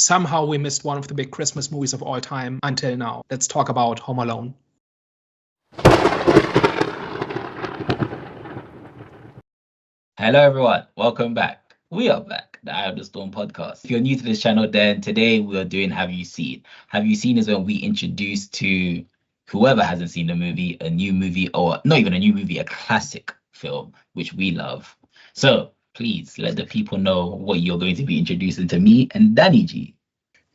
somehow we missed one of the big Christmas movies of all time until now. Let's talk about Home Alone. Hello, everyone. Welcome back. We are back, the Eye of the Storm podcast. If you're new to this channel, then today we are doing Have You Seen? Have You Seen is when we introduce to whoever hasn't seen the movie, a new movie, or not even a new movie, a classic film, which we love. So please let the people know what you're going to be introducing to me and Danny G.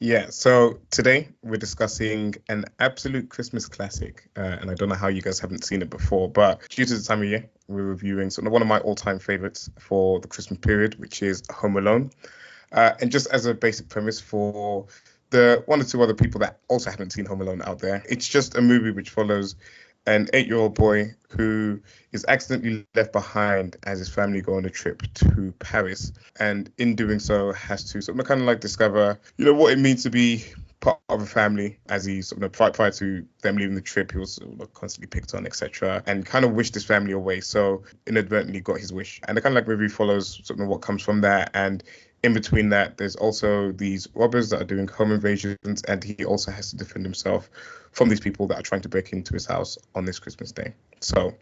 Yeah, so today we're discussing an absolute Christmas classic, and I don't know how you guys haven't seen it before, but due to the time of year, we're reviewing sort of one of my all-time favorites for the Christmas period, which is Home Alone. And just as a basic premise for the one or two other people that also haven't seen Home Alone out there, it's just a movie which follows an 8-year-old boy who is accidentally left behind as his family go on a trip to Paris, and in doing so has to sort of kind of like discover, what it means to be part of a family. As he sort of prior to them leaving the trip, he was sort of constantly picked on, etc., and kind of wished his family away. So inadvertently got his wish, and the kind of like movie follows sort of what comes from that. And in between that, there's also these robbers that are doing home invasions, and he also has to defend himself from these people that are trying to break into his house on this Christmas day. So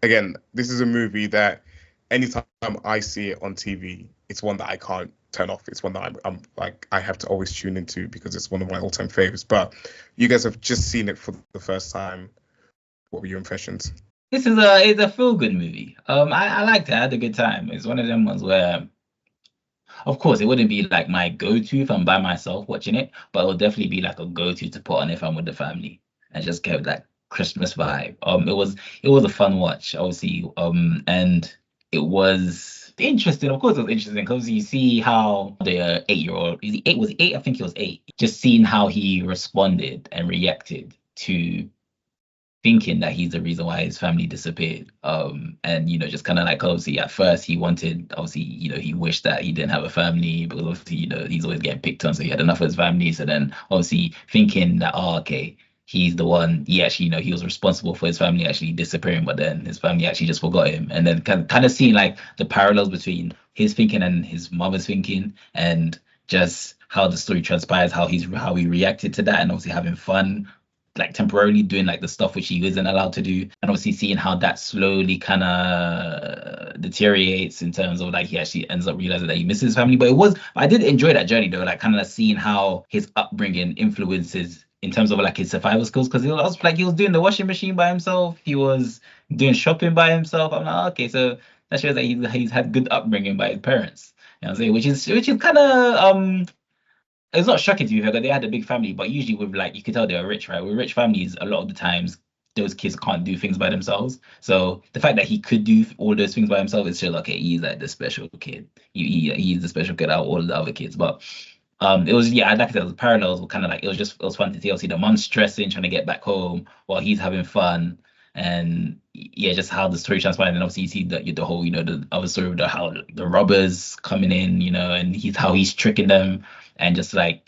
again, this is a movie that anytime I see it on TV, it's one that I can't turn off. It's one that I'm like, I have to always tune into because it's one of my all-time favorites. But you guys have just seen it for the first time. What were your impressions? It's a feel-good movie. I liked it. I had a good time. It's one of them ones where, of course, it wouldn't be like my go-to if I'm by myself watching it, but it would definitely be like a go-to to put on if I'm with the family and just get that Christmas vibe. It was a fun watch, obviously, and it was interesting. Of course, it was interesting because you see how the 8-year-old, was he 8? I think he was 8. Just seeing how he responded and reacted to thinking that he's the reason why his family disappeared. And just kind of like, obviously at first he wanted, he wished that he didn't have a family, because obviously, he's always getting picked on, so he had enough of his family. So then obviously thinking that, okay, he's the one, he actually, he was responsible for his family actually disappearing, but then his family actually just forgot him. And then kind of seeing like the parallels between his thinking and his mother's thinking, and just how the story transpires, how he reacted to that, and obviously having fun, like temporarily doing like the stuff which he isn't allowed to do, and obviously seeing how that slowly kind of deteriorates in terms of like he actually ends up realizing that he misses his family. But I did enjoy that journey though, like kind of seeing how his upbringing influences in terms of like his survival skills, because he was doing the washing machine by himself, he was doing shopping by himself. I'm like, okay, so that shows that he's had good upbringing by his parents. You know what I'm saying? Which is kind of it's not shocking to me because they had a big family, but usually with like, you can tell they're rich, right? With rich families, a lot of the times those kids can't do things by themselves. So the fact that he could do all those things by himself is just okay, he's like the special kid. He's the special kid out of all the other kids. But it was, I like that the parallels were kind of like, it was fun to see. Obviously the mom's stressing, trying to get back home while he's having fun. And just how the story transpired. And obviously you see the whole, the other story of how the robbers coming in, and how he's tricking them, and just like,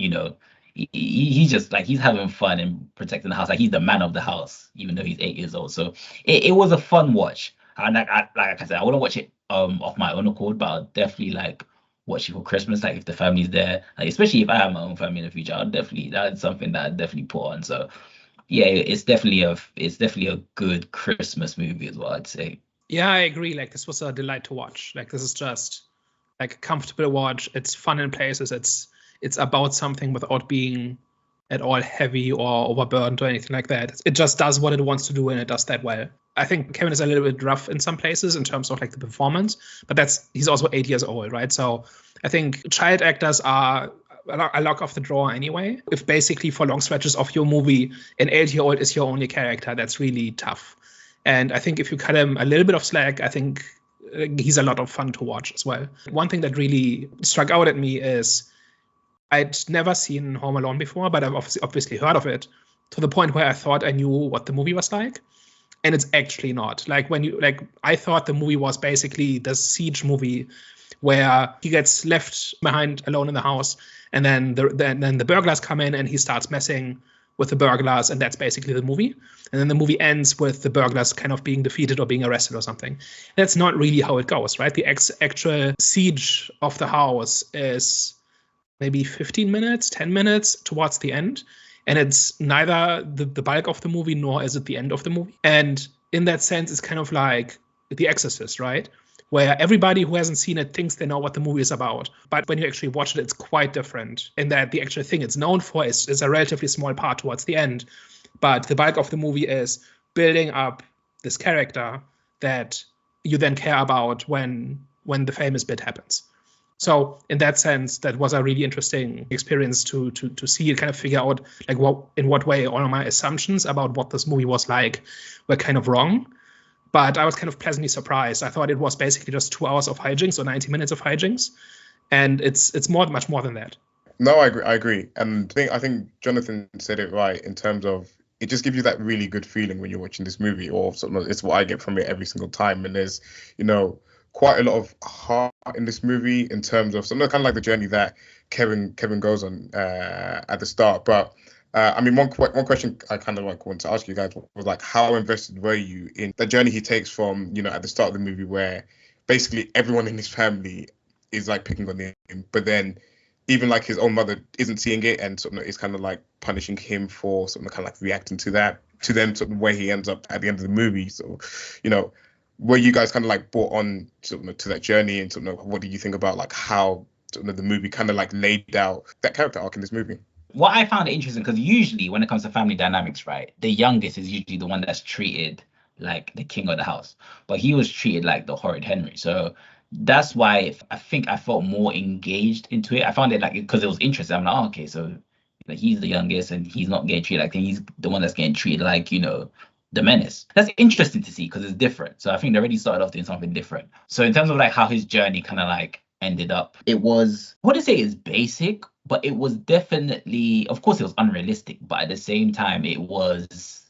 he's just like, he's having fun and protecting the house. Like he's the man of the house, even though he's 8 years old. So it was a fun watch. And like I said, I wouldn't watch it off my own accord, but I'll definitely like watch it for Christmas. Like if the family's there, like especially if I have my own family in the future, that's something that I'd definitely put on. So yeah, it's definitely a good Christmas movie is what I'd say. Yeah, I agree. Like this was a delight to watch. Like this is just like a comfortable watch. It's fun in places. It's about something without being at all heavy or overburdened or anything like that. It just does what it wants to do, and it does that well. I think Kevin is a little bit rough in some places in terms of like the performance, but he's also 8 years old, right? So I think child actors are a luck of the draw anyway. If basically for long stretches of your movie, an 8-year-old is your only character, that's really tough. And I think if you cut him a little bit of slack, I think he's a lot of fun to watch as well. One thing that really struck out at me is I'd never seen Home Alone before, but I've obviously heard of it, to the point where I thought I knew what the movie was like. And it's actually not. Like I thought the movie was basically the siege movie where he gets left behind alone in the house, and then the burglars come in and he starts messing with the burglars, and that's basically the movie. And then the movie ends with the burglars kind of being defeated or being arrested or something. That's not really how it goes, right? The actual siege of the house is maybe 15 minutes, 10 minutes towards the end. And it's neither the bulk of the movie nor is it the end of the movie. And in that sense, it's kind of like The Exorcist, right? Where everybody who hasn't seen it thinks they know what the movie is about. But when you actually watch it, it's quite different in that the actual thing it's known for is a relatively small part towards the end. But the bulk of the movie is building up this character that you then care about when the famous bit happens. So in that sense, that was a really interesting experience to see it, kind of figure out like in what way all of my assumptions about what this movie was like were kind of wrong. But I was kind of pleasantly surprised. I thought it was basically just 2 hours of hijinks or 90 minutes of hijinks, and it's much more than that. No, I agree. And I think Jonathan said it right in terms of it just gives you that really good feeling when you're watching this movie, or sort of, it's what I get from it every single time. And there's, quite a lot of heart in this movie in terms of kind of like the journey that Kevin goes on at the start. But I mean, one question I kind of wanted to ask you guys was like, how invested were you in the journey he takes from, at the start of the movie where basically everyone in his family is like picking on him, but then even like his own mother isn't seeing it and sort of is kind of like punishing him for sort of kind of like reacting to that, to then sort of where he ends up at the end of the movie. So, were you guys kind of like brought on sort of to that journey, and sort of what do you think about like how sort of the movie kind of like laid out that character arc in this movie? What I found interesting, because usually when it comes to family dynamics, right, the youngest is usually the one that's treated like the king of the house, but he was treated like the horrid Henry. So that's why I think I felt more engaged into it. I found it like, because it was interesting. I'm like, oh, okay, so like he's the youngest and he's not getting treated like he's the one that's getting treated like, the menace. That's interesting to see because it's different. So I think they already started off doing something different. So in terms of like how his journey kind of like ended up, it was, I wouldn't say it's basic, but it was definitely, of course it was unrealistic, but at the same time it was,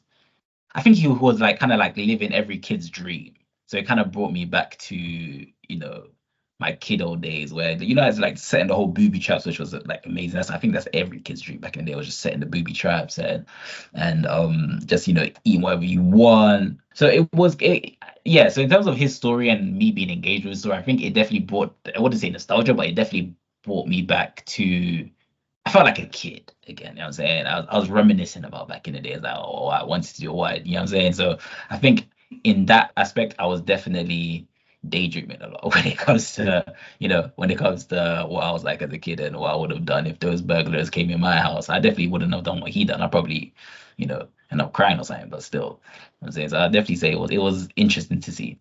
I think he was like kind of like living every kid's dream. So it kind of brought me back to, my kiddo days where, it's like setting the whole booby traps, which was like amazing. I think that's every kid's dream back in the day, was just setting the booby traps and just, eating whatever you want. So it was, yeah. So in terms of his story and me being engaged with his story, I think it definitely brought, I wouldn't say nostalgia, but it definitely brought me back to, I felt like a kid again, you know what I'm saying? I was reminiscing about back in the days, like, oh, I wanted to do what, you know what I'm saying? So I think in that aspect, I was definitely daydreaming a lot when it comes to, what I was like as a kid and what I would have done if those burglars came in my house. I definitely wouldn't have done what he done. I probably, end up crying or something, but still, you know what I'm saying? So I definitely say it was interesting to see.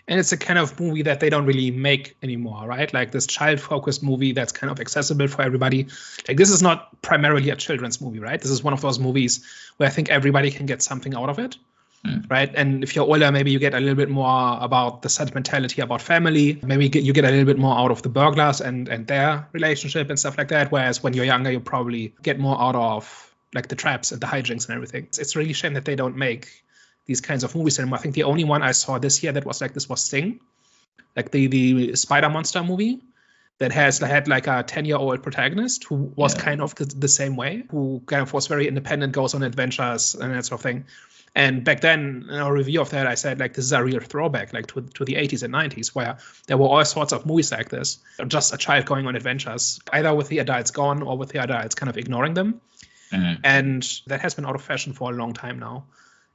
And it's a kind of movie that they don't really make anymore, right? Like this child-focused movie that's kind of accessible for everybody. Like this is not primarily a children's movie, right? This is one of those movies where I think everybody can get something out of it, right? And if you're older, maybe you get a little bit more about the sentimentality about family. Maybe you get a little bit more out of the burglars and their relationship and stuff like that. Whereas when you're younger, you probably get more out of like the traps and the hijinks and everything. It's really a shame that they don't make these kinds of movies anymore. I think the only one I saw this year that was like this was Sting, like the spider monster movie that had like a 10-year-old protagonist who was kind of the same way, who kind of was very independent, goes on adventures and that sort of thing. And back then, in our review of that, I said like this is a real throwback like to the 80s and 90s, where there were all sorts of movies like this, just a child going on adventures, either with the adults gone or with the adults kind of ignoring them. And that has been out of fashion for a long time now.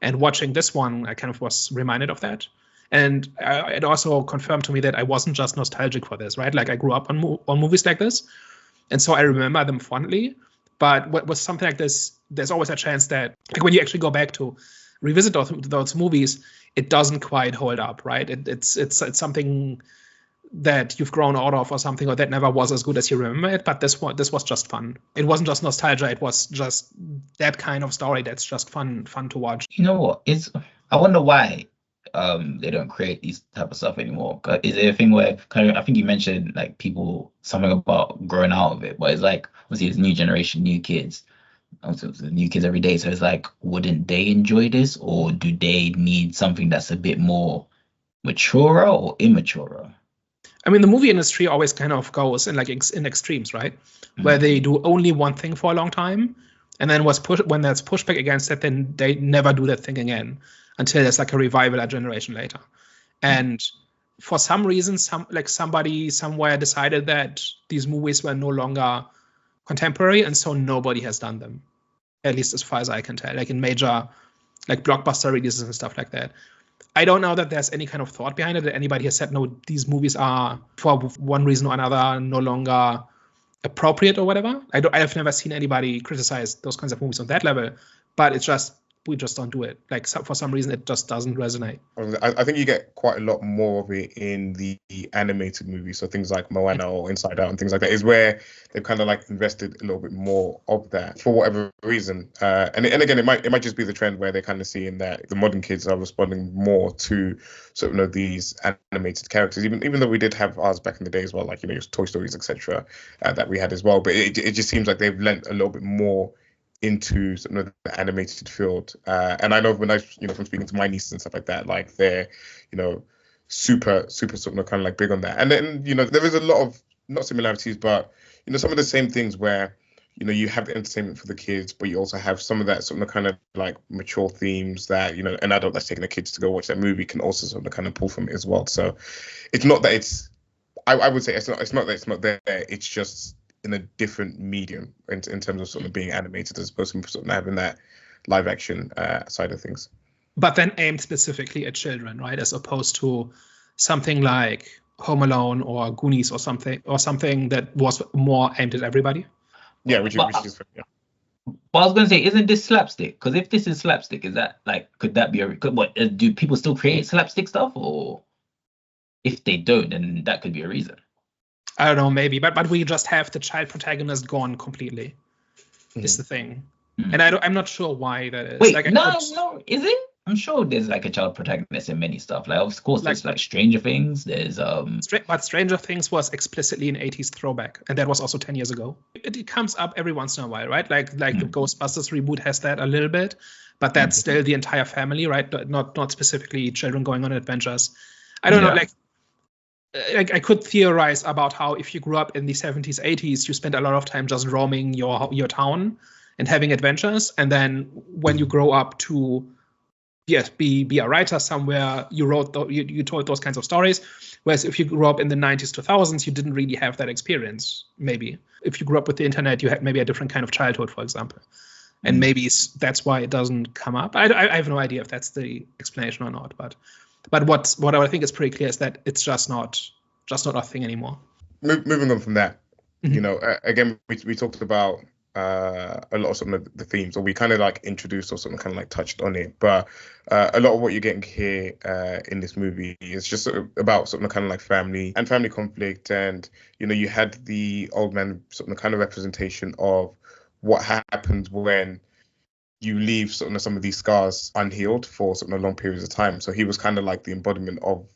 And watching this one, I kind of was reminded of that. And it also confirmed to me that I wasn't just nostalgic for this, right? Like I grew up on movies like this. And so I remember them fondly. But with something like this, there's always a chance that like when you actually go back to revisit those movies, it doesn't quite hold up, right? It's something that you've grown out of or something, or that never was as good as you remember it. But this was just fun. It wasn't just nostalgia. It was just that kind of story that's just fun to watch. You know what? I wonder why they don't create these type of stuff anymore. Is it a thing where I think you mentioned like people something about growing out of it, but it's like obviously it's new generation, new kids. Also, new kids every day. So it's like, wouldn't they enjoy this, or do they need something that's a bit more mature or immature? I mean, the movie industry always kind of goes in like in extremes, right? Where they do only one thing for a long time, and then when there's pushback against it, then they never do that thing again until there's like a revival a generation later. And for some reason, somebody somewhere decided that these movies were no longer contemporary, and so nobody has done them, at least as far as I can tell, like in major, like blockbuster releases and stuff like that. I don't know that there's any kind of thought behind it, that anybody has said, no, these movies are, for one reason or another, no longer appropriate or whatever. I've never seen anybody criticize those kinds of movies on that level, but it's just, we just don't do it. Like, for some reason, it just doesn't resonate. I think you get quite a lot more of it in the animated movies. So things like Moana or Inside Out and things like that is where they've kind of like invested a little bit more of that for whatever reason. And again, it might just be the trend where they're kind of seeing that the modern kids are responding more to sort of these animated characters. Even though we did have ours back in the day as well, like your Toy Stories, etc., that we had as well. But it just seems like they've lent a little bit more into sort of the animated field, and I know when from speaking to my nieces and stuff like that, like they're super sort of kind of like big on that. And then there is a lot of not similarities, but some of the same things where you have the entertainment for the kids, but you also have some of that sort of kind of like mature themes that an adult that's taking the kids to go watch that movie can also sort of kind of pull from it as well. So it's not that it's I would say it's not that it's not there, it's just in a different medium in terms of sort of being animated as opposed to sort of having that live action side of things. But then aimed specifically at children, right? As opposed to something like Home Alone or Goonies or something that was more aimed at everybody. Yeah, which is yeah. But I was going to say, isn't this slapstick? Because if this is slapstick, is that like, could that be do people still create slapstick stuff? Or if they don't, then that could be a reason. I don't know, maybe, but we just have the child protagonist gone completely. Is the thing, and I'm not sure why that is. Wait, no, is it? I'm sure there's like a child protagonist in many stuff. Like, of course, there's like Stranger Things. There's but Stranger Things was explicitly an 80s throwback, and that was also 10 years ago. It comes up every once in a while, right? Like the Ghostbusters reboot has that a little bit, but that's still the entire family, right? Not specifically children going on adventures. I don't know, like I could theorize about how if you grew up in the 70s, 80s, you spent a lot of time just roaming your town and having adventures. And then when you grow up to be a writer somewhere, you told those kinds of stories. Whereas if you grew up in the 90s, 2000s, you didn't really have that experience, maybe. If you grew up with the internet, you had maybe a different kind of childhood, for example. And maybe that's why it doesn't come up. I have no idea if that's the explanation or not, but what I think is pretty clear is that it's just not a thing anymore. Moving on from that, again, we talked about a lot of some of the themes, or we kind of like introduced or something kind of like touched on it. But a lot of what you're getting here in this movie is just sort of about something kind of like family and family conflict. And, you had the old man sort of kind of representation of what happens when you leave sort of some of these scars unhealed for sort of long periods of time. So he was kind of like the embodiment of,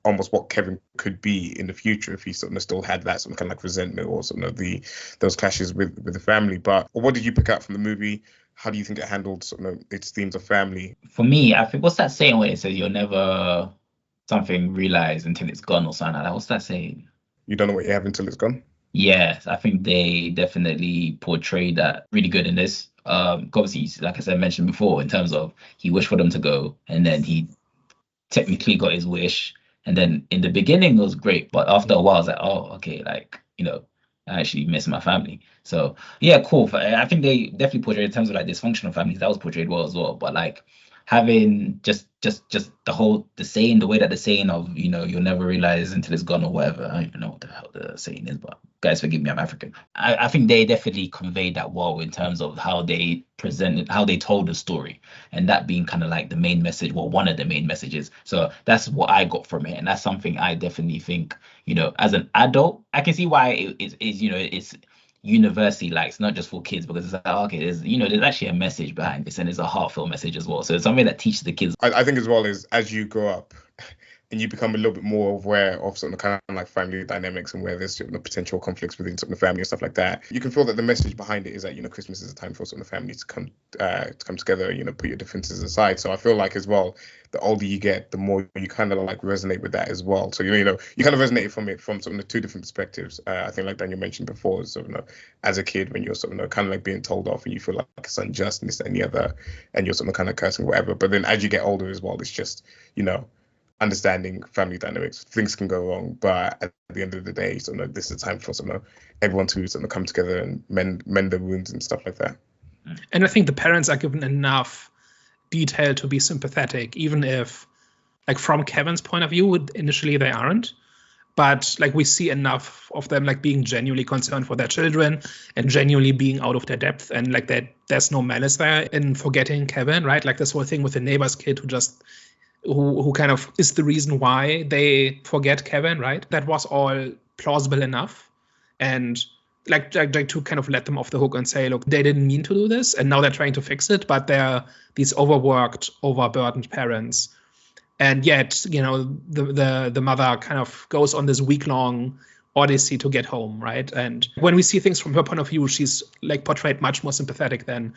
almost what Kevin could be in the future if he sort of still had that sort of kind of like resentment or sort of those clashes with the family. But what did you pick out from the movie? How do you think it handled sort of its themes of family? For me, I think, what's that saying where it says you'll never something realize until it's gone or something like that? What's that saying? You don't know what you have until it's gone? Yes, I think they definitely portrayed that really good in this. Obviously, like I said, mentioned before, in terms of he wished for them to go, and then he technically got his wish. And then in the beginning, it was great, but after a while, I was like, oh, okay, like, I actually miss my family. So yeah, cool. I think they definitely portrayed in terms of like dysfunctional families, that was portrayed well as well. But like having just the way that the saying of, you'll never realize until it's gone or whatever. I don't even know what the hell the saying is, but guys, forgive me, I'm African. I think they definitely conveyed that well in terms of how they presented, how they told the story, and that being kind of like the main message, one of the main messages. So that's what I got from it, and that's something I definitely think, as an adult, I can see why it's universally liked, not just for kids, because it's like, okay, there's actually a message behind this, and it's a heartful message as well. So it's something that teaches the kids. I think as well is as you grow up and you become a little bit more aware of sort of kind of like family dynamics and where there's sort of potential conflicts within sort of the family and stuff like that, you can feel that the message behind it is that, Christmas is a time for sort of the family to come together, put your differences aside. So I feel like as well, the older you get, the more you kind of like resonate with that as well. So, you kind of resonate from it from sort of the two different perspectives. I think like Daniel mentioned before, sort of, as a kid, when you're sort of kind of like being told off and you feel like it's unjust and this and the other, and you're sort of kind of cursing whatever. But then as you get older as well, it's just, understanding family dynamics. Things can go wrong, but at the end of the day, sort of, this is a time for sort of everyone to sort of come together and mend their wounds and stuff like that. And I think the parents are given enough detail to be sympathetic, even if, like, from Kevin's point of view, initially they aren't. But like, we see enough of them like being genuinely concerned for their children and genuinely being out of their depth, and like that there's no malice there in forgetting Kevin, right? Like this whole thing with the neighbor's kid who kind of is the reason why they forget Kevin, right? That was all plausible enough, and like to kind of let them off the hook and say, look, they didn't mean to do this, and now they're trying to fix it, but they're these overworked, overburdened parents. And yet, you know, the mother kind of goes on this week-long odyssey to get home, right? And when we see things from her point of view, she's like portrayed much more sympathetic than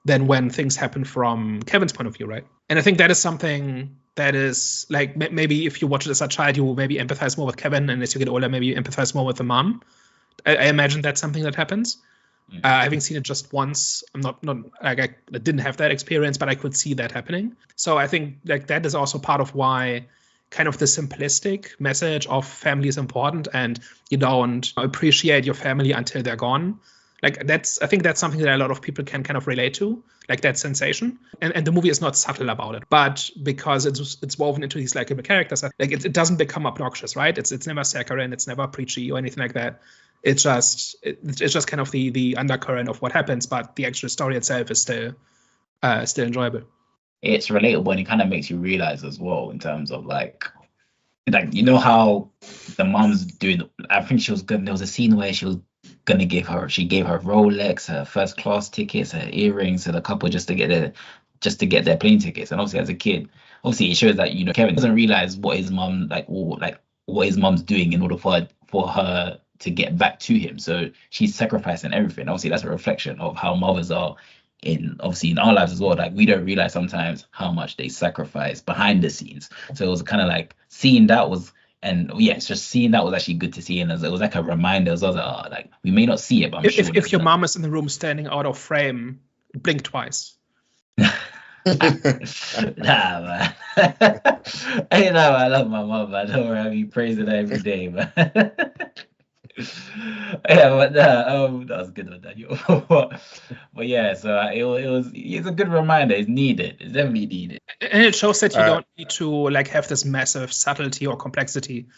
when things happen from Kevin's point of view, right? And I think that is something that is like, maybe if you watch it as a child, you will maybe empathize more with Kevin, and as you get older, maybe you empathize more with the mom. I imagine that's something that happens. Having seen it just once, I'm not like, I didn't have that experience, but I could see that happening. So I think like that is also part of why kind of the simplistic message of family is important, and you don't appreciate your family until they're gone. Like I think that's something that a lot of people can kind of relate to, like that sensation. And the movie is not subtle about it, but because it's woven into these likable characters, like it doesn't become obnoxious, right? It's never saccharine, it's never preachy or anything like that. It's just kind of the undercurrent of what happens, but the actual story itself is still enjoyable. It's relatable, and it kind of makes you realize as well in terms of like you know how the mom's doing. I think she was good. There was a scene where she gave her Rolex, her first class tickets, her earrings to the couple just to get their plane tickets. And obviously, as a kid, obviously it shows that, you know, Kevin doesn't realize what his mom what his mom's doing in order for her to get back to him. So she's sacrificing everything. Obviously, that's a reflection of how mothers are in our lives as well. Like, we don't realize sometimes how much they sacrifice behind the scenes. So it was kind of like seeing that was, and yeah, it's just seeing that was actually good to see. And it was like a reminder as well, that, like, we may not see it, but I'm sure if your mom is in the room standing out of frame, blink twice. Nah, man. Hey, no, I love my mom, man. Don't worry, I be praising her every day, man. Yeah, but that was good one, Daniel. But yeah, so it's a good reminder. It's needed. It's definitely needed. And it shows that you don't need to like have this massive subtlety or complexity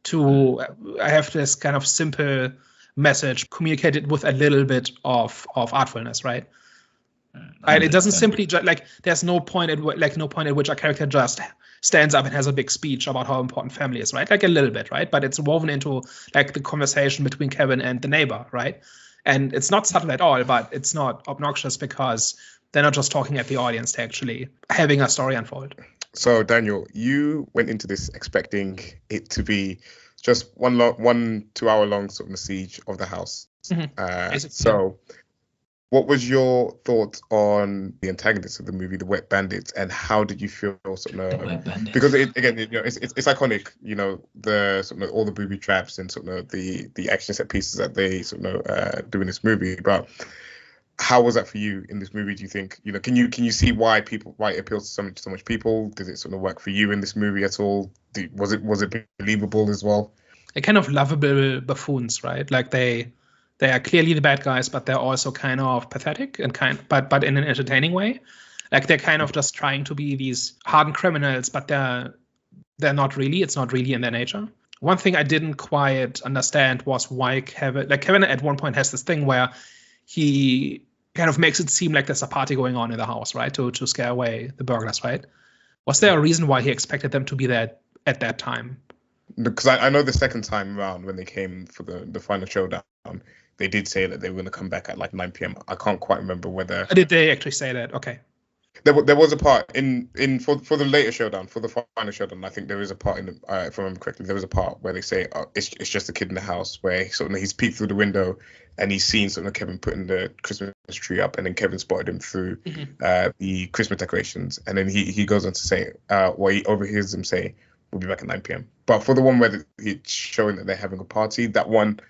to have this kind of simple message communicated with a little bit of artfulness, right? And it doesn't simply like, there's no point at which a character just stands up and has a big speech about how important family is, right? Like a little bit, right? But it's woven into like the conversation between Kevin and the neighbor, right? And it's not subtle at all, but it's not obnoxious because they're not just talking at the audience, they're actually having a story unfold. So Daniel, you went into this expecting it to be just one 2 hour long sort of siege of the house. So what was your thoughts on the antagonists of the movie, the Wet Bandits, and how did you feel sort of, because it's iconic, you know, the sort of all the booby traps and sort of the action set pieces that they sort of do in this movie, but how was that for you in this movie? Do you think, you know, can you see why it appeals to so much people? Did it sort of work for you in this movie at all? Was it believable as well? They're kind of lovable buffoons, right? Like they are clearly the bad guys, but they're also kind of pathetic and but in an entertaining way. Like they're kind of just trying to be these hardened criminals, but they're not really. It's not really in their nature. One thing I didn't quite understand was why Kevin at one point has this thing where he kind of makes it seem like there's a party going on in the house, right? To scare away the burglars, right? Was there a reason why he expected them to be there at that time? Because I know the second time around when they came for the final showdown, they did say that they were going to come back at like 9 p.m. I can't quite remember whether... Did they actually say that? Okay. There was a part for the later showdown, for the final showdown. I think there is a part if I remember correctly, there was a part where they say it's just a kid in the house, where he's peeked through the window and he's seen sort of Kevin putting the Christmas tree up, and then Kevin spotted him through the Christmas decorations, and then he goes on to say, he overhears them say, "We'll be back at 9 p.m." But for the one where it's showing that they're having a party, that one,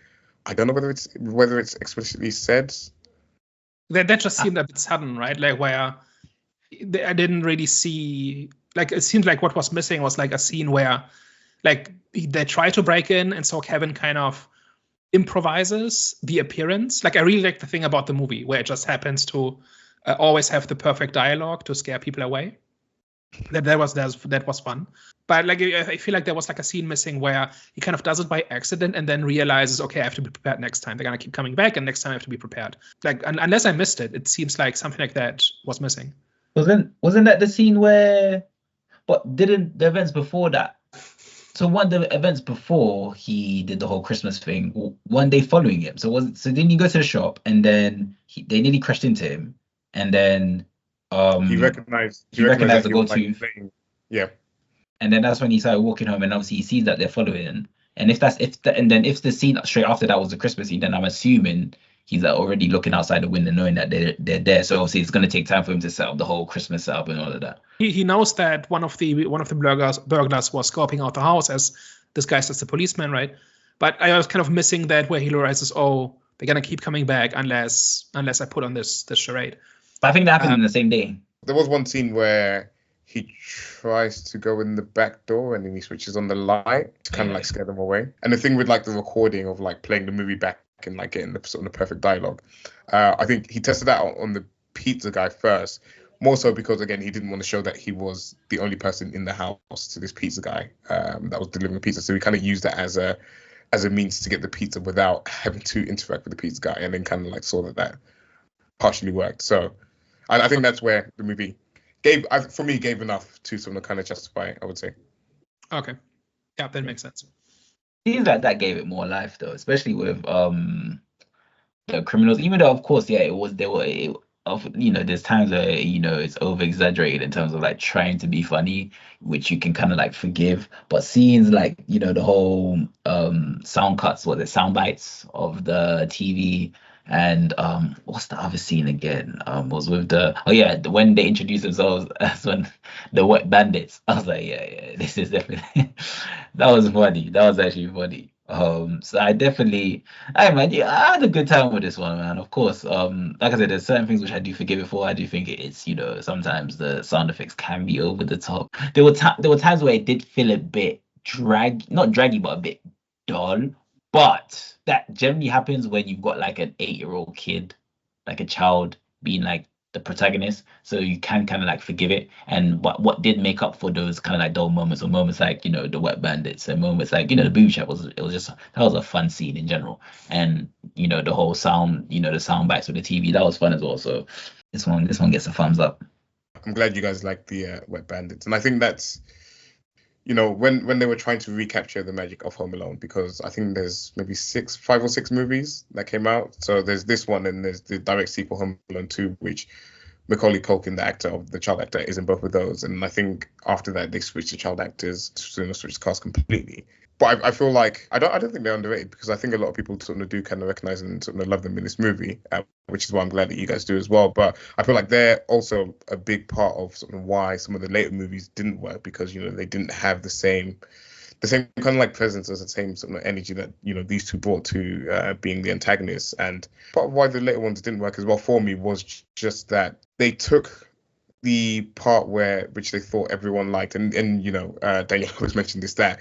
I don't know whether it's explicitly said. That just seemed a bit sudden, right? Like where I didn't really see like it seemed like what was missing was like a scene where like they try to break in, and so Kevin kind of improvises the appearance. Like I really like the thing about the movie where it just happens to always have the perfect dialogue to scare people away. That was fun. But like I feel like there was like a scene missing where he kind of does it by accident and then realizes, okay, I have to be prepared next time. They're gonna keep coming back, and next time I have to be prepared. Like unless I missed it, it seems like something like that was missing. Wasn't that the scene where? But didn't the events before that? So one of the events before he did the whole Christmas thing, one day following him. So didn't he go to the shop and then they nearly crashed into him, and then he recognized the go-to. Like, yeah. And then that's when he started walking home, and obviously he sees that they're following. And if the scene straight after that was the Christmas scene, then I'm assuming he's like already looking outside the window, knowing that they're there. So obviously it's going to take time for him to set up the whole Christmas setup and all of that. He knows that one of the burglars was scoping out the house as disguised as the policeman, right? But I was kind of missing that where he realizes, oh, they're gonna keep coming back unless I put on this charade. But I think that happened in the same day. There was one scene where he tries to go in the back door and then he switches on the light to kind of like scare them away. And the thing with like the recording of like playing the movie back and like getting the sort of the perfect dialogue, I think he tested that out on the pizza guy first, more so because again he didn't want to show that he was the only person in the house to this pizza guy that was delivering pizza. So he kind of used that as a means to get the pizza without having to interact with the pizza guy, and then kind of like saw that partially worked. So I think that's where the movie gave enough to sort of kind of justify it, I would say. Okay, yeah, that makes sense. Seems like that gave it more life though, especially with the criminals. Even though of course, yeah, there's times where it's over exaggerated in terms of like trying to be funny, which you can kind of like forgive. But scenes like the whole sound cuts, sound bites of the TV. And what's the other scene again? Was with when they introduced themselves as the wet bandits. I was like, yeah, this is definitely that was funny. That was actually funny. So I had a good time with this one, man. Of course, like I said, there's certain things which I do forgive it for. I do think it's sometimes the sound effects can be over the top. There were times where it did feel a bit not draggy, but a bit dull. But that generally happens when you've got like an 8-year-old kid, like a child being like the protagonist. So you can kind of like forgive it. And what did make up for those kind of like dull moments, or moments like, the wet bandits, and moments like, the booby trap that was a fun scene in general. And, the whole sound, the sound bites with the TV, that was fun as well. So this one gets a thumbs up. I'm glad you guys like the wet bandits. And I think that's, when they were trying to recapture the magic of Home Alone, because I think there's maybe 5 or 6 movies that came out. So there's this one, and there's the direct sequel, Home Alone 2, which Macaulay Culkin, the child actor, is in both of those. And I think after that, they switched the child actors, switched the cast completely. But I feel like I don't think they're underrated, because I think a lot of people sort of do kind of recognize and sort of love them in this movie, which is why I'm glad that you guys do as well. But I feel like they're also a big part of sort of why some of the later movies didn't work, because they didn't have the same kind of like presence, as the same sort of energy that these two brought to being the antagonists. And part of why the later ones didn't work as well for me was just that they took the part which they thought everyone liked, and Daniel always mentioned this, that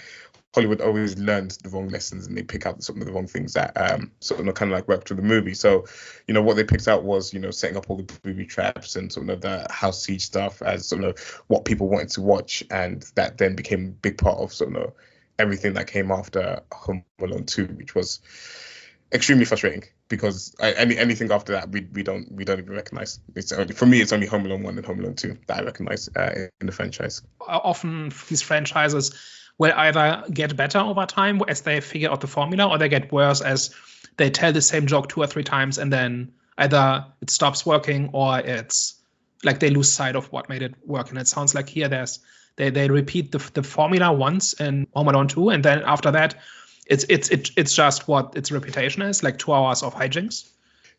Hollywood always learns the wrong lessons, and they pick out some of the wrong things that sort of kind of like work through the movie. So, what they picked out was, setting up all the booby traps and sort of the house siege stuff as sort of what people wanted to watch, and that then became a big part of sort of everything that came after Home Alone 2, which was extremely frustrating, because anything after that we don't even recognize. It's only Home Alone 1 and Home Alone 2 that I recognize in the franchise. Often these franchises will either get better over time as they figure out the formula, or they get worse as they tell the same joke 2 or 3 times, and then either it stops working or it's like they lose sight of what made it work. And it sounds like here they repeat the formula once in Home Alone 2, and then after that it's just what its reputation is, like 2 hours of hijinks.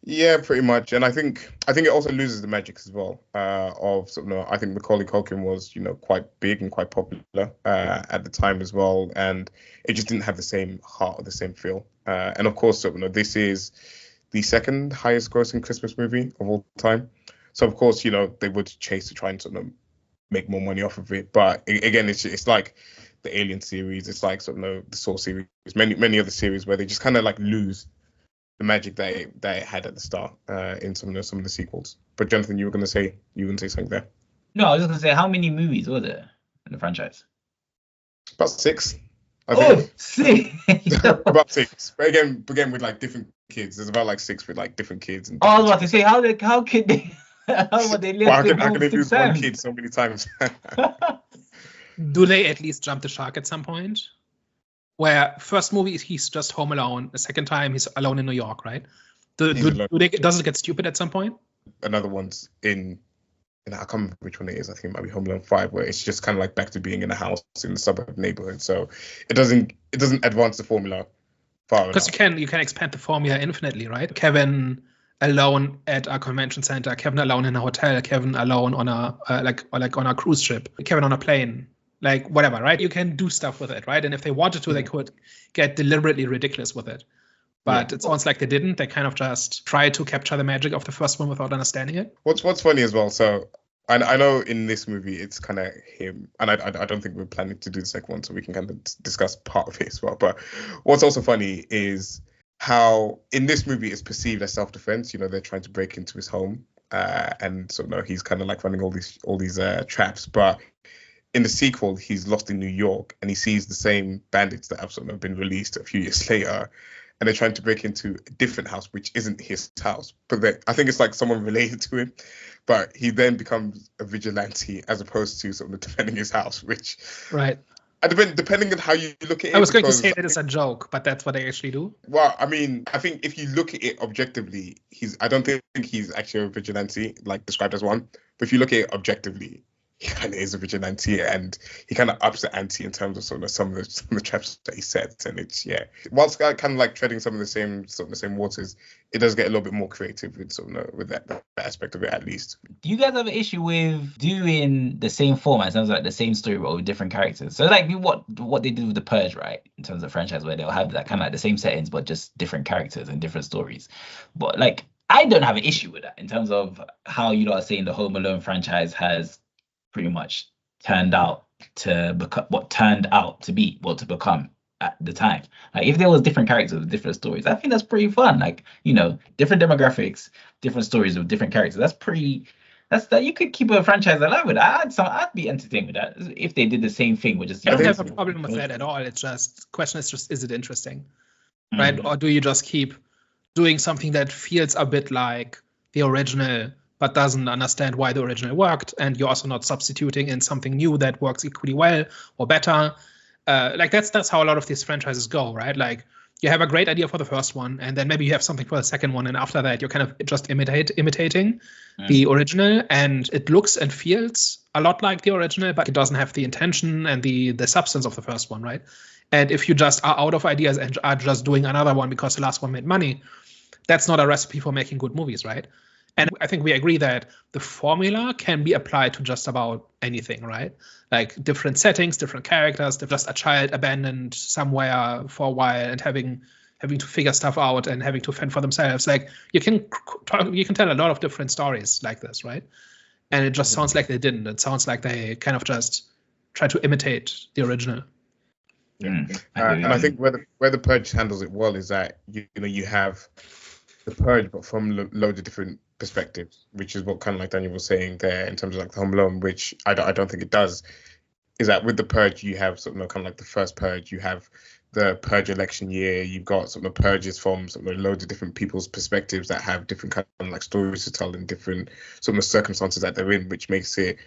Yeah, pretty much. And I think it also loses the magic as well. Of sort of, I think Macaulay Culkin was quite big and quite popular at the time as well, and it just didn't have the same heart or the same feel. And of course, this is the second highest grossing Christmas movie of all time. So of course, they would chase to try and sort of make more money off of it. But again, it's like the Alien series, it's like sort of the Saw series, many other series where they just kind of like lose the magic that it had at the start in some of the sequels. But Jonathan, you were gonna say something there. No, I was just gonna say, how many movies were there in the franchise? About 6. I think. See. About 6. But again with like different kids. There's about like 6 with like different kids. And I was about to say, how could they? How would they live? How can they lose one kid so many times? Do they at least jump the shark at some point? Where first movie he's just home alone, the second time he's alone in New York, right? Does it get stupid at some point? Another one's in I can't remember which one it is. I think it might be Home Alone 5, where it's just kind of like back to being in a house in the suburb neighborhood. So it doesn't advance the formula far enough. Because you can expand the formula infinitely, right? Kevin alone at a convention center, Kevin alone in a hotel, Kevin alone on a on a cruise ship, Kevin on a plane, like whatever, right? You can do stuff with it, right? And if they wanted to, they could get deliberately ridiculous with it. But it sounds like they didn't. They kind of just tried to capture the magic of the first one without understanding it. What's funny as well, so I know in this movie it's kind of him, and I don't think we're planning to do the second one, so we can kind of discuss part of it as well. But what's also funny is how in this movie it's perceived as self-defense. You know, they're trying to break into his home, and so no, he's kind of like running all these traps. But in the sequel, he's lost in New York, and he sees the same bandits that have sort of been released a few years later. And they're trying to break into a different house, which isn't his house. But I think it's like someone related to him. But he then becomes a vigilante as opposed to sort of defending his house, which... Right. Depending on how you look at it... I was going to say that it's a joke, but that's what they actually do. Well, I mean, I think if you look at it objectively, I don't think he's actually a vigilante, like described as one. But if you look at it objectively, he kind of is a vigilante, and he kind of ups the ante in terms of some of the traps that he sets, and it's whilst kind of like treading some of the same waters, it does get a little bit more creative with with that aspect of it at least. Do you guys have an issue with doing the same format, in terms of like the same story but with different characters? So like what they did with The Purge, right, in terms of franchise, where they'll have that kind of like the same settings but just different characters and different stories. But like I don't have an issue with that in terms of how you lot are saying the Home Alone franchise has pretty much turned out to become at the time. Like if there was different characters with different stories, I think that's pretty fun. Like, you know, different demographics, different stories with different characters. That's that you could keep a franchise alive with that. I'd be entertained with that if they did the same thing with just. I don't have a problem with that at all. It's just question is just, is it interesting, right? Or do you just keep doing something that feels a bit like the original but doesn't understand why the original worked, and you're also not substituting in something new that works equally well or better. Like that's how a lot of these franchises go, right? Like you have a great idea for the first one, and then maybe you have something for the second one, and after that you're kind of just imitating the original, and it looks and feels a lot like the original, but it doesn't have the intention and the substance of the first one, right? And if you just are out of ideas and are just doing another one because the last one made money, that's not a recipe for making good movies, right? And I think we agree that the formula can be applied to just about anything, right? Like different settings, different characters, just a child abandoned somewhere for a while and having to figure stuff out and having to fend for themselves. Like you can tell a lot of different stories like this, right? And it just sounds like they didn't. It sounds like they kind of just try to imitate the original. And I think where the Purge handles it well is that you have the Purge, but from loads of different perspectives, which is what kind of like Daniel was saying there in terms of like the Home Alone, which I don't think it does. Is that with the Purge you have sort of kind of like the first Purge, you have the Purge election year, you've got sort of purges from sort of loads of different people's perspectives that have different kind of like stories to tell in different sort of circumstances that they're in, which makes it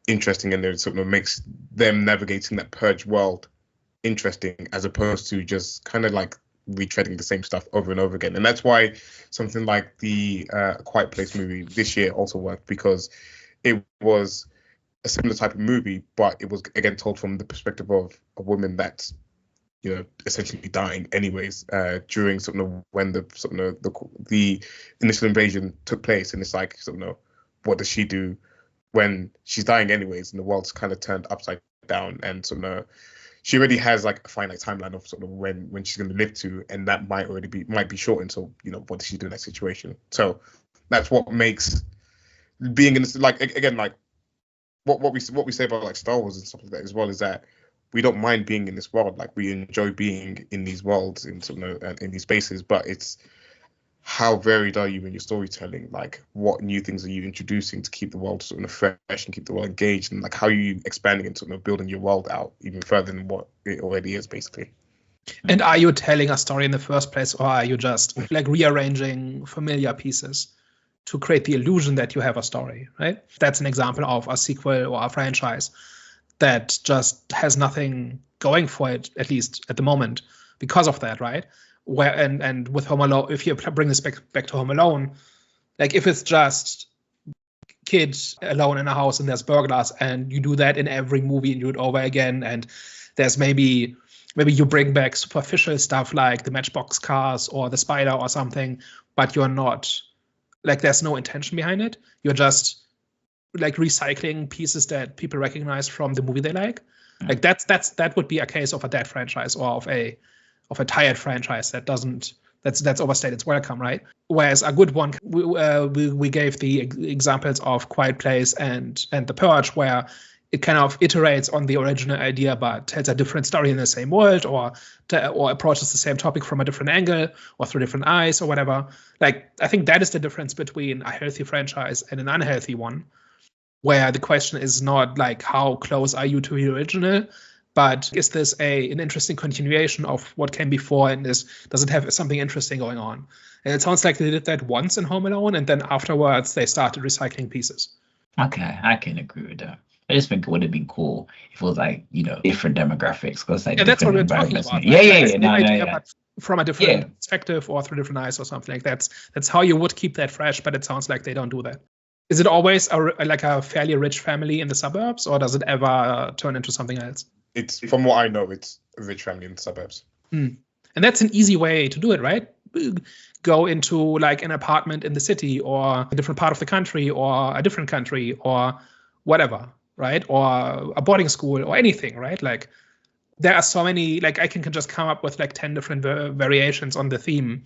interesting, and it sort of makes them navigating that Purge world interesting, as opposed to just kind of like retreading the same stuff over and over again. And that's why something like the Quiet Place movie this year also worked, because it was a similar type of movie, but it was again told from the perspective of a woman that's essentially dying anyways during sort of when the initial invasion took place. And it's like what does she do when she's dying anyways, and the world's kind of turned upside down, and she already has like a finite timeline of sort of when she's going to live to, and that might be shortened. So what does she do in that situation? So that's what makes being in this, like again, like what we say about like Star Wars and stuff like that as well is that we don't mind being in this world. Like we enjoy being in these worlds in in these spaces, but it's how varied are you in your storytelling? Like what new things are you introducing to keep the world sort of fresh and keep the world engaged, and like how are you expanding and sort of building your world out even further than what it already is, basically. And are you telling a story in the first place, or are you just like rearranging familiar pieces to create the illusion that you have a story, right? That's an example of a sequel or a franchise that just has nothing going for it, at least at the moment, because of that, right? Where and with Home Alone, if you bring this back to Home Alone, like if it's just kids alone in a house and there's burglars, and you do that in every movie and do it over again, and there's maybe you bring back superficial stuff like the Matchbox cars or the spider or something, but you're not like there's no intention behind it. You're just like recycling pieces that people recognize from the movie they like. Like that would be a case of a dead franchise or of a tired franchise that's overstayed its welcome, right? Whereas a good one, we gave the examples of Quiet Place and The Purge, where it kind of iterates on the original idea but tells a different story in the same world, or approaches the same topic from a different angle or through different eyes or whatever. Like I think that is the difference between a healthy franchise and an unhealthy one, where the question is not like how close are you to the original, but is this an interesting continuation of what came before, and does it have something interesting going on? And it sounds like they did that once in Home Alone, and then afterwards they started recycling pieces. Okay, I can agree with that. I just think it would have been cool if it was like, different demographics, because like that's what we're talking about. Right? Yeah. But from a different perspective or through different eyes or something like that. That's how you would keep that fresh, but it sounds like they don't do that. Is it always like a fairly rich family in the suburbs, or does it ever turn into something else? It's, from what I know, it's a rich family in the suburbs. And that's an easy way to do it, right? Go into like an apartment in the city, or a different part of the country, or a different country, or whatever, right? Or a boarding school or anything, right? Like there are so many, like I can just come up with like 10 different variations on the theme,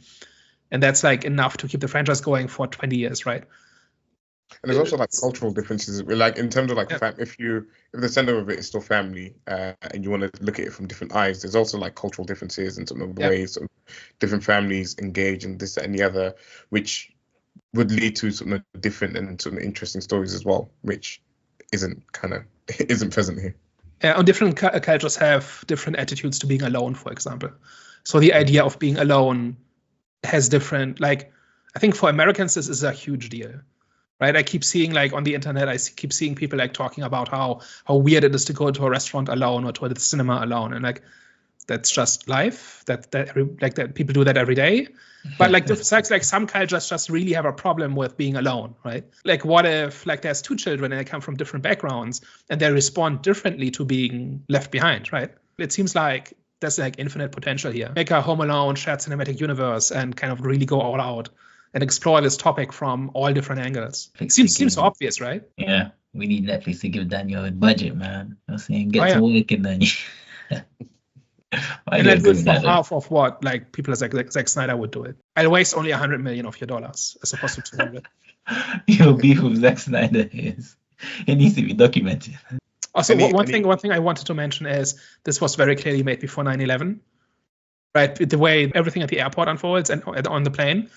and that's like enough to keep the franchise going for 20 years, right? And there's also like cultural differences, like in terms of like if the center of it is still family, and you want to look at it from different eyes, there's also like cultural differences and sort of ways sort of different families engage in this, that, and the other, which would lead to sort of different and sort of interesting stories as well, which isn't present here. And different cultures have different attitudes to being alone, for example. So the idea of being alone has different, like I think for Americans this is a huge deal. Right, I keep seeing like on the internet, keep seeing people like talking about how weird it is to go to a restaurant alone or to the cinema alone, and like that's just life. That people do that every day. But like like some cultures just really have a problem with being alone, right? Like what if like there's two children and they come from different backgrounds and they respond differently to being left behind, right? It seems like there's like infinite potential here. Make a Home Alone shared cinematic universe and kind of really go all out and explore this topic from all different angles. It seems so obvious, right? Yeah, we need Netflix to give Daniel a budget, man. I'm saying get to work and then. And then do it for half of what like people like Zack Snyder would do it. I'll waste only $100 million of your dollars as opposed to 200. Your beef with Zack Snyder is it needs to be documented. Also, one thing I wanted to mention is this was very clearly made before 9/11, right? The way everything at the airport unfolds and on the plane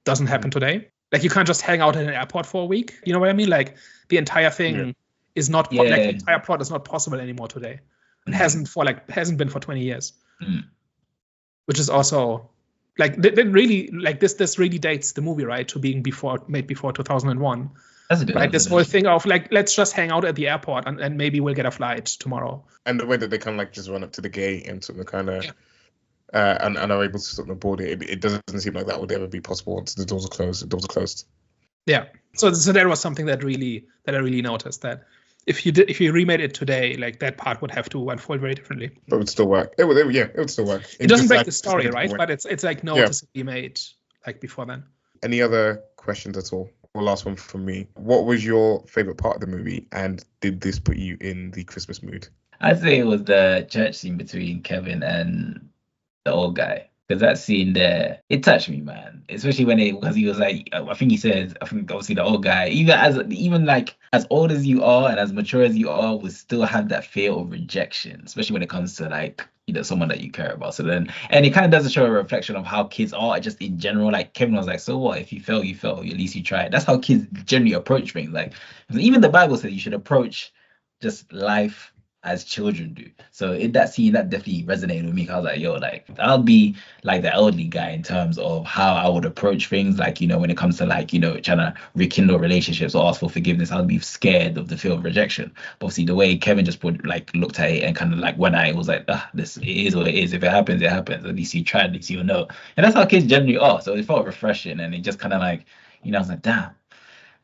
doesn't happen today. Like you can't just hang out at an airport for a week. You know what I mean? Like the entire thing is not like the entire plot is not possible anymore today. It hasn't been for 20 years. Which is also like really like this really dates the movie, right? To being made before 2001. That's a good right. This whole thing of like let's just hang out at the airport and maybe we'll get a flight tomorrow. And the way that they kind of like just run up to the gate and sort of kind of and are able to sort of board it. It doesn't seem like that would ever be possible once the doors are closed. Yeah. So that was something that I really noticed, that if you remade it today, like that part would have to unfold very differently. But it would still work. It would still work. It doesn't break the story, right? But it's like noticeably made like before then. Any other questions at all? Or last one from me. What was your favorite part of the movie, and did this put you in the Christmas mood? I'd say it was the church scene between Kevin and the old guy. Because that scene there, it touched me, man. Especially because he was like, I think he said, I think obviously the old guy, even like as old as you are and as mature as you are, will still have that fear of rejection, especially when it comes to like, someone that you care about. So then, and it kind of does show a reflection of how kids are just in general. Like Kevin was like, so what? If you fail, you fail. At least you tried. That's how kids generally approach things. Like even the Bible says you should approach just life as children do. So in that scene, that definitely resonated with me. I was like, yo, like I'll be like the elderly guy in terms of how I would approach things. Like, when it comes to like, trying to rekindle relationships or ask for forgiveness, I'll be scared of the fear of rejection. But obviously the way Kevin just looked at it and kind of like when I was like, this it is what it is. If it happens, it happens. At least you tried, at least you'll know. And that's how kids generally are. So it felt refreshing and it just kind of like, I was like, damn.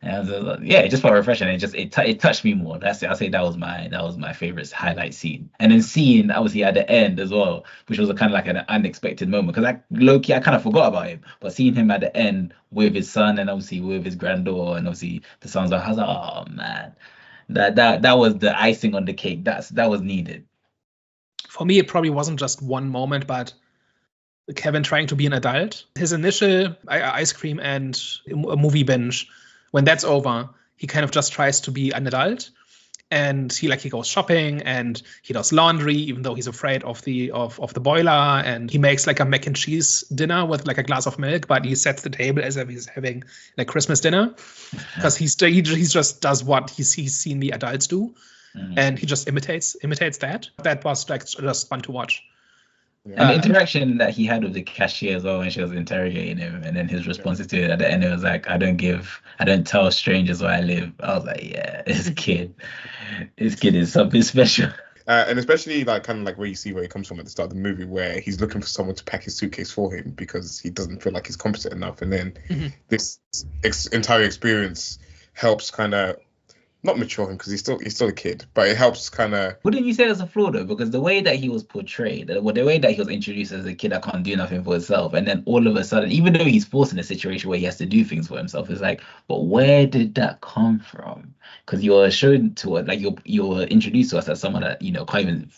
And it just felt refreshing. It touched me more. I'll say that was my favorite highlight scene. And then seeing obviously at the end as well, which was a kind of like an unexpected moment because I kind of forgot about him, but seeing him at the end with his son and obviously with his granddaughter and obviously the son's like, I was like, oh man, that was the icing on the cake. That was needed. For me, it probably wasn't just one moment, but Kevin trying to be an adult. His initial ice cream and a movie binge. When that's over, he kind of just tries to be an adult, and he goes shopping and he does laundry, even though he's afraid of the boiler, and he makes like a mac and cheese dinner with like a glass of milk, but he sets the table as if he's having like Christmas dinner, because he just does what he's seen the adults do, and he just imitates that. That was like just fun to watch. Yeah. And the interaction that he had with the cashier as well when she was interrogating him, and then his responses to it at the end, it was like, I don't tell strangers where I live. I was like, yeah, this kid is something special. And especially like kind of like where you see where he comes from at the start of the movie, where he's looking for someone to pack his suitcase for him because he doesn't feel like he's competent enough, and then this entire experience helps kind of not mature him because he's still a kid, but it helps kind of. Wouldn't you say that's a flaw though? Because the way that he was portrayed, the way that he was introduced as a kid that can't do nothing for himself, and then all of a sudden, even though he's forced in a situation where he has to do things for himself, it's like, but where did that come from? Because you're shown to us, like you're introduced to us as someone that can't even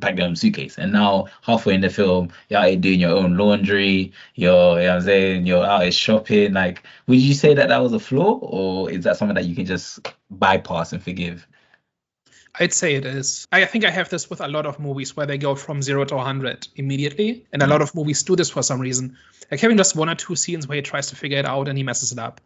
pack their own suitcase, and now halfway in the film you're out here doing your own laundry, you're out here shopping. Like, would you say that was a flaw, or is that something that you can just bypass and forgive? I'd say it is. I think I have this with a lot of movies where they go from 0 to 100 immediately, and a lot of movies do this for some reason. Like having just one or two scenes where he tries to figure it out and he messes it up,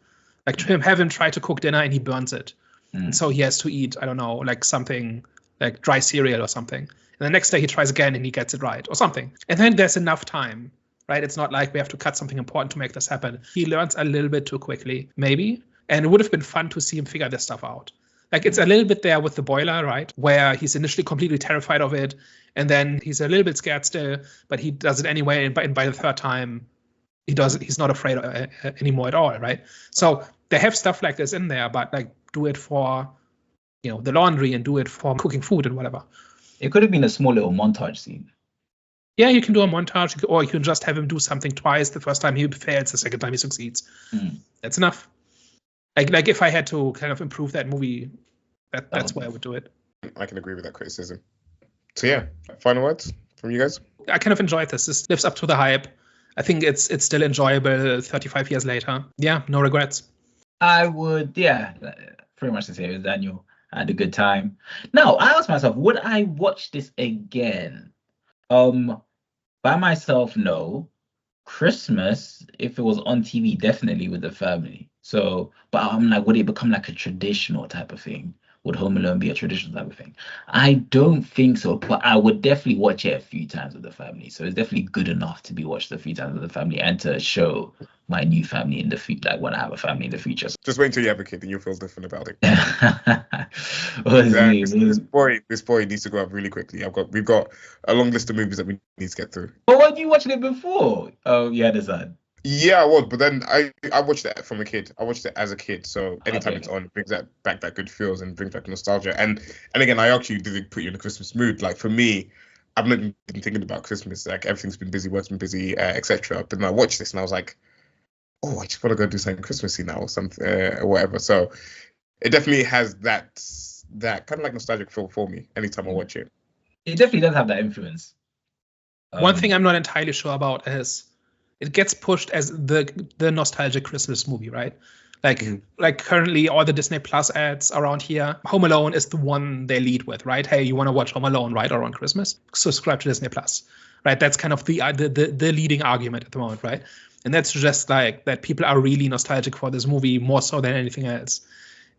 like have him try to cook dinner and he burns it, and so he has to eat, I don't know, like something like dry cereal or something. And the next day he tries again and he gets it right or something. And then there's enough time, right? It's not like we have to cut something important to make this happen. He learns a little bit too quickly, maybe. And it would have been fun to see him figure this stuff out. Like it's a little bit there with the boiler, right? Where he's initially completely terrified of it. And then he's a little bit scared still, but he does it anyway. And by the third time, he's not afraid anymore at all, right? So they have stuff like this in there, but like do it for, the laundry and do it for cooking food and whatever. It could have been a small little montage scene. Yeah, you can do a montage, or you can just have him do something twice. The first time he fails, the second time he succeeds. That's enough. Like if I had to kind of improve that movie, that's where I would do it. I can agree with that criticism. So yeah, final words from you guys? I kind of enjoyed this. This lives up to the hype. I think it's still enjoyable 35 years later. Yeah, no regrets. I would, pretty much the same as Daniel. I had a good time. Now, I asked myself, would I watch this again? By myself, no. Christmas, if it was on TV, definitely with the family. So, but I'm like, would it become like a traditional type of thing? Would Home Alone be a traditional type of thing? I don't think so, but I would definitely watch it a few times with the family. So it's definitely good enough to be watched a few times with the family and to show my new family in the future, like when I have a family in the future. Just wait until you have a kid and you'll feel different about it. This boy needs to grow up really quickly. We've got a long list of movies that we need to get through. But weren't you watching it before? Oh, you had a son. Yeah, I was, but then I watched it from a kid. I watched it as a kid, so anytime it's on, it brings back that good feels and brings back nostalgia. And again, I asked you, did it put you in a Christmas mood? Like for me, I've not been thinking about Christmas. Like everything's been busy, work's been busy, etc. But then I watched this and I was like, oh, I just want to go do something Christmassy now or something or whatever. So it definitely has that kind of like nostalgic feel for me anytime I watch it. It definitely does have that influence. One thing I'm not entirely sure about is it gets pushed as the nostalgic Christmas movie, right? Like currently all the Disney Plus ads around here, Home Alone is the one they lead with, right? Hey, you want to watch Home Alone right around Christmas? Subscribe to Disney Plus, right? That's kind of the leading argument at the moment, right? And that's just like that people are really nostalgic for this movie more so than anything else.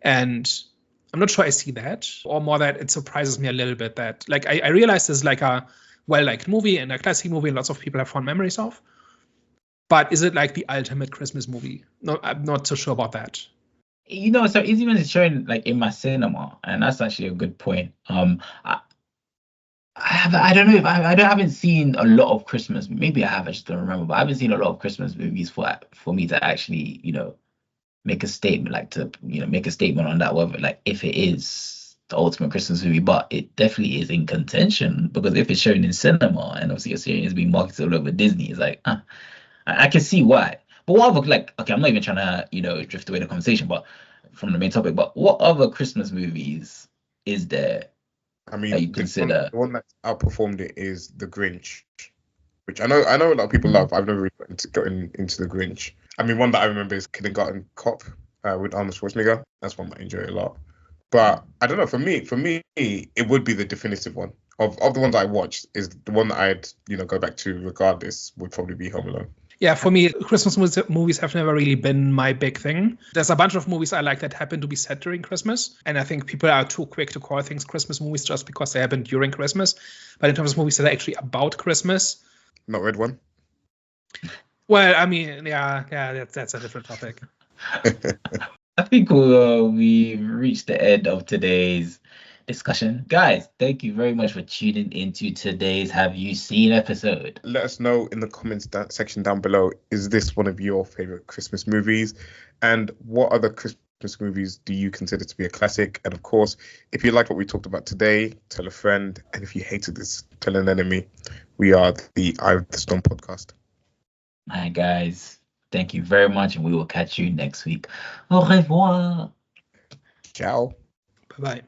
And I'm not sure I see that, or more that it surprises me a little bit that like I realize this is like a well-liked movie and a classic movie lots of people have fond memories of. But is it like the ultimate Christmas movie? No, I'm not so sure about that. You know, so it's even showing like in my cinema, and that's actually a good point. I don't know if I haven't seen a lot of Christmas. Maybe I have, I just don't remember. But I haven't seen a lot of Christmas movies for me to actually, make a statement, like to, make a statement on that, whether like if it is the ultimate Christmas movie. But it definitely is in contention because if it's shown in cinema and obviously you're seeing it's being marketed all over Disney, it's like, I can see why. But what other, like, okay, I'm not even trying to, drift away the conversation, but from the main topic, but what other Christmas movies is there that you consider? The one that outperformed it is The Grinch, which I know a lot of people love. I've never really gotten into The Grinch. I mean, one that I remember is Kindergarten Cop with Arnold Schwarzenegger. That's one that I enjoy a lot. But I don't know, for me, it would be the definitive one. Of the ones I watched, is the one that I'd, go back to regardless, would probably be Home Alone. Yeah, for me, Christmas movies have never really been my big thing. There's a bunch of movies I like that happen to be set during Christmas. And I think people are too quick to call things Christmas movies just because they happen during Christmas. But in terms of movies that are actually about Christmas. Not Red One? Well, I mean, yeah, that's a different topic. I think we've reached the end of today's discussion. Guys, thank you very much for tuning into today's Have You Seen episode. Let us know in the comments section down below, is this one of your favorite Christmas movies? And what other Christmas movies do you consider to be a classic? And of course, if you like what we talked about today, tell a friend. And if you hated this, tell an enemy. We are the Eye of the Storm podcast. All right, guys. Thank you very much, and we will catch you next week. Au revoir. Ciao. Bye-bye.